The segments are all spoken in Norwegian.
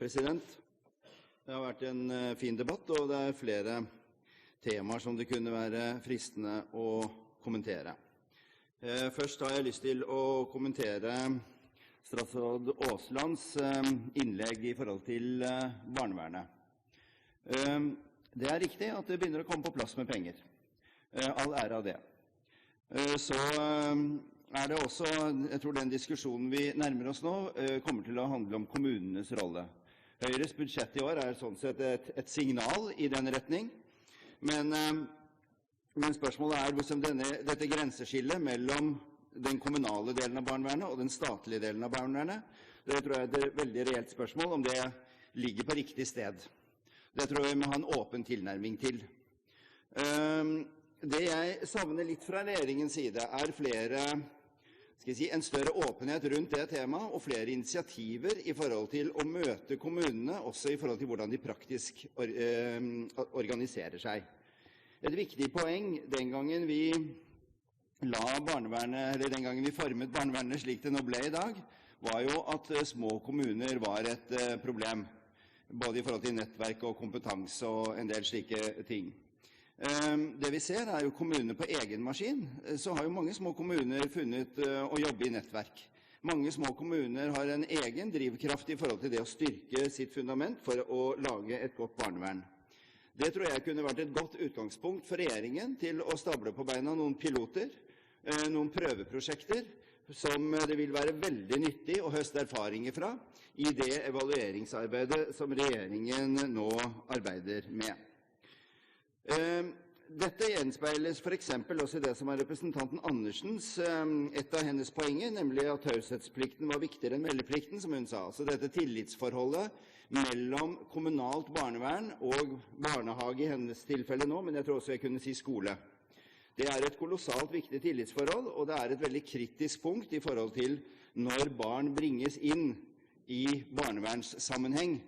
president. Det har vært en fin debatt, og det er flere temaer som det kunne være fristende å kommentere. Først har jeg lyst til å kommentere statsråd Aaslands innlegg i forhold til barnevernet. Det er riktig at det begynner å komme på plass med penger. All ære av det. Så er det også, jeg tror den diskusjonen vi nærmer oss nå, kommer til å handle om kommunenes rolle. Høyres budsjett i år er sånn sett et signal i den retning, men spørsmålet er hvordan dette grenseskillet mellom den kommunale delen av barnevernet og den statlige delen av barnevernet, det tror jeg er et veldig reelt spørsmål om det ligger på riktig sted. Det tror jeg vi må ha en åpen tilnærming til. Det jeg savner litt fra regjeringens side er en større åpenhet rundt det temaet og flere initiativer i forhold til å møte kommunene, også i forhold til hvordan de praktisk organiserer seg. Et viktig poeng den gangen vi formet barnevernet slik det nå ble i dag, var jo at små kommuner var et problem, både i forhold til nettverk og kompetanse og en del slike ting. Det vi ser er jo kommuner på egen maskin, så har jo mange små kommuner funnet å jobbe i nettverk. Mange små kommuner har en egen drivkraft i forhold til det å styrke sitt fundament for å lage et godt barnevern. Det tror jeg kunne vært et godt utgangspunkt for regjeringen til å stable på beina noen piloter, noen prøveprosjekter, som det vil være veldig nyttig å høste erfaringer fra i det evalueringsarbeidet som regjeringen nå arbeider med. Dette gjenspeiles for eksempel også i det som er representanten Andersens, et av hennes poenger, nemlig at taushetsplikten var viktigere enn meldeplikten, som hun sa. Så dette tillitsforholdet mellom kommunalt barnevern og barnehage i hennes tilfelle nå, men jeg tror også jeg kunne si skole. Det er et kolossalt viktig tillitsforhold, og det er et veldig kritisk punkt i forhold til når barn bringes inn i barnevernssammenheng,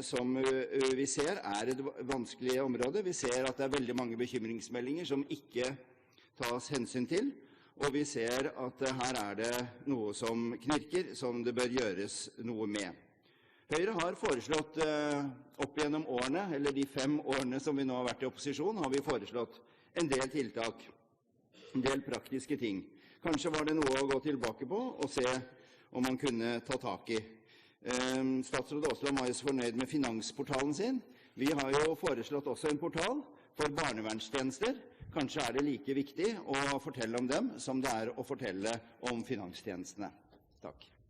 som vi ser er et vanskelig område. Vi ser at det er veldig mange bekymringsmeldinger som ikke tas hensyn til, og vi ser at her er det noe som knirker, som det bør gjøres noe med. Høyre har foreslått opp gjennom årene, eller de 5 årene som vi nå har vært i opposisjon, har vi foreslått en del tiltak, en del praktiske ting. Kanskje var det noe å gå tilbake på og se om man kunne ta tak i. Statsråd Aasland var jo så fornøyd med finansportalen sin. Vi har jo foreslått også en portal for barnevernstjenester. Kanskje er det like viktig å fortelle om dem som det er å fortelle om finanstjenestene. Takk.